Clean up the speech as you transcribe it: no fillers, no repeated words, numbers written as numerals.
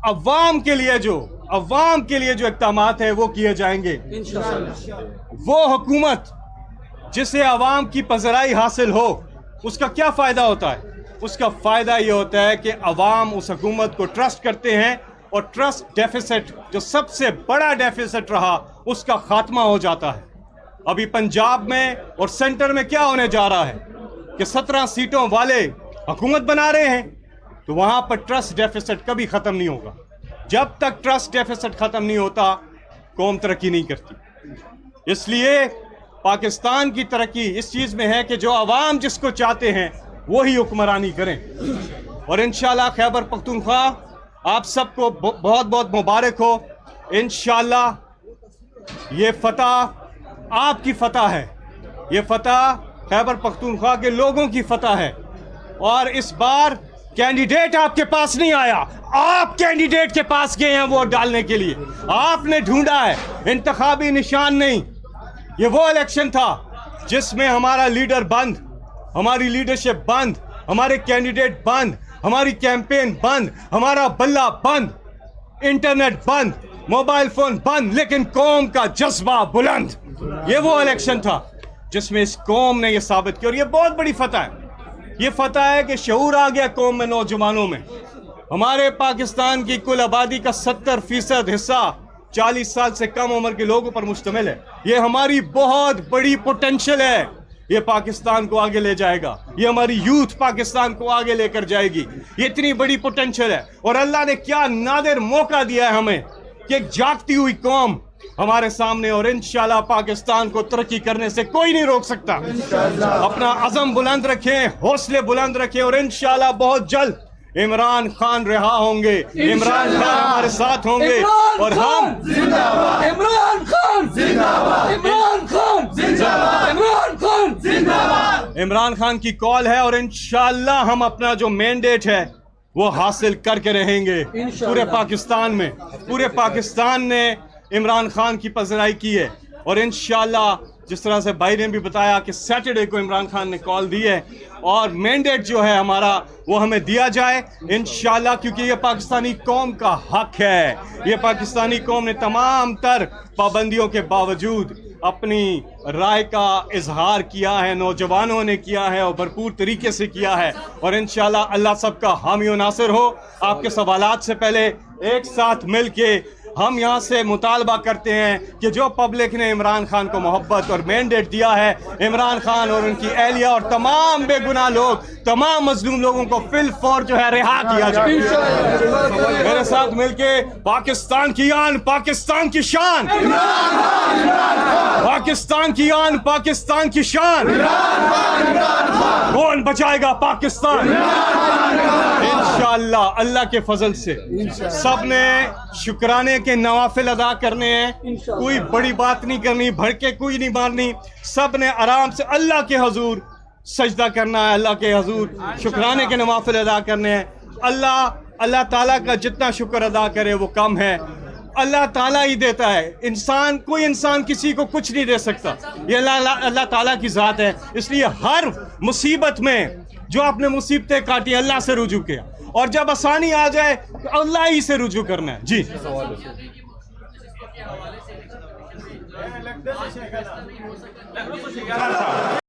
عوام کے لیے جو اقدامات ہیں وہ کیے جائیں گے وہ حکومت جسے عوام کی پذیرائی حاصل ہو اس کا کیا فائدہ ہوتا ہے؟ اس کا فائدہ یہ ہوتا ہے کہ عوام اس حکومت کو ٹرسٹ کرتے ہیں اور ٹرسٹ ڈیفیسٹ جو سب سے بڑا ڈیفیسٹ رہا اس کا خاتمہ ہو جاتا ہے۔ ابھی پنجاب میں اور سینٹر میں کیا ہونے جا رہا ہے کہ 17 سیٹوں والے حکومت بنا رہے ہیں، تو وہاں پر ٹرسٹ ڈیفیسٹ کبھی ختم نہیں ہوگا۔ جب تک ٹرسٹ ڈیفیسٹ ختم نہیں ہوتا قوم ترقی نہیں کرتی۔ اس لیے پاکستان کی ترقی اس چیز میں ہے کہ جو عوام جس کو چاہتے ہیں وہی حکمرانی کریں، اور انشاءاللہ خیبر پختونخوا آپ سب کو بہت بہت مبارک ہو۔ انشاءاللہ یہ فتح آپ کی فتح ہے، یہ فتح خیبر پختونخوا کے لوگوں کی فتح ہے، اور اس بار کینڈیڈیٹ آپ کے پاس نہیں آیا، آپ کینڈیڈیٹ کے پاس گئے ہیں ووٹ ڈالنے کے لیے، آپ نے ڈھونڈا ہے، انتخابی نشان نہیں۔ یہ وہ الیکشن تھا جس میں ہمارا لیڈر بند، ہماری لیڈرشپ بند، ہمارے کینڈیڈیٹ بند، ہماری کیمپین بند، ہمارا بلہ بند، انٹرنیٹ بند، موبائل فون بند، لیکن قوم کا جذبہ بلند۔ یہ وہ الیکشن تھا جس میں اس قوم نے یہ ثابت کیا، اور یہ بہت بڑی فتح ہے۔ یہ فتح ہے کہ شعور آ گیا قوم میں، نوجوانوں میں۔ ہمارے پاکستان کی کل آبادی کا 70% حصہ 40 سال سے کم عمر کے لوگوں پر مشتمل ہے۔ یہ ہماری بہت بڑی پوٹینشل ہے، یہ پاکستان کو آگے لے جائے گا، یہ ہماری یوتھ پاکستان کو آگے لے کر جائے گی۔ یہ اتنی بڑی پوٹینشل ہے، اور اللہ نے کیا نادر موقع دیا ہے ہمیں کہ ایک جاگتی ہوئی قوم ہمارے سامنے، اور انشاءاللہ پاکستان کو ترقی کرنے سے کوئی نہیں روک سکتا۔ اپنا عزم بلند رکھیں، حوصلے بلند رکھیں، اور انشاءاللہ بہت جلد عمران خان رہا ہوں گے، عمران خان ہمارے ساتھ ہوں گے، اور ہم عمران خان زندہ باد، عمران خان زندہ باد، عمران خان زندہ باد۔ عمران خان کی کال ہے، اور انشاءاللہ ہم اپنا جو مینڈیٹ ہے وہ حاصل کر کے رہیں گے۔ پورے پاکستان میں، پورے پاکستان نے عمران خان کی پذیرائی کی ہے، اور انشاءاللہ جس طرح سے بھائی نے بھی بتایا کہ سیٹرڈے کو عمران خان نے کال دی ہے، اور مینڈیٹ جو ہے ہمارا وہ ہمیں دیا جائے انشاءاللہ، کیونکہ یہ پاکستانی قوم کا حق ہے۔ یہ پاکستانی قوم نے تمام تر پابندیوں کے باوجود اپنی رائے کا اظہار کیا ہے، نوجوانوں نے کیا ہے، اور بھرپور طریقے سے کیا ہے، اور انشاءاللہ اللہ سب کا حامی و ناصر ہو۔ آپ کے سوالات سے پہلے ایک ساتھ مل کے ہم یہاں سے مطالبہ کرتے ہیں کہ جو پبلک نے عمران خان کو محبت اور مینڈیٹ دیا ہے، عمران خان اور ان کی اہلیہ اور تمام بے گناہ لوگ، تمام مظلوم لوگوں کو فی الفور جو ہے رہا کیا جائے۔ میرے ساتھ مل کے پاکستان کی آن، پاکستان کی شان، پاکستان کی آن، پاکستان کی شان، کون بچائے گا پاکستان؟ انشاءاللہ اللہ کے فضل سے سب نے شکرانے کے نوافل ادا کرنے ہیں، کوئی بڑی بات نہیں کرنی، بھڑکے کوئی نہیں مارنی، سب نے آرام سے اللہ کے حضور سجدہ کرنا ہے، اللہ کے حضور شکرانے کے نوافل ادا کرنے ہیں۔ اللہ تعالیٰ کا جتنا شکر ادا کرے وہ کم ہے، اللہ تعالیٰ ہی دیتا ہے، کوئی انسان کسی کو کچھ نہیں دے سکتا، یہ اللہ تعالیٰ کی ذات ہے۔ اس لیے ہر مصیبت میں جو آپ نے مصیبتیں کاٹی اللہ سے رجوع کیا، اور جب آسانی آ جائے تو اللہ ہی سے رجوع کرنا ہے۔ جی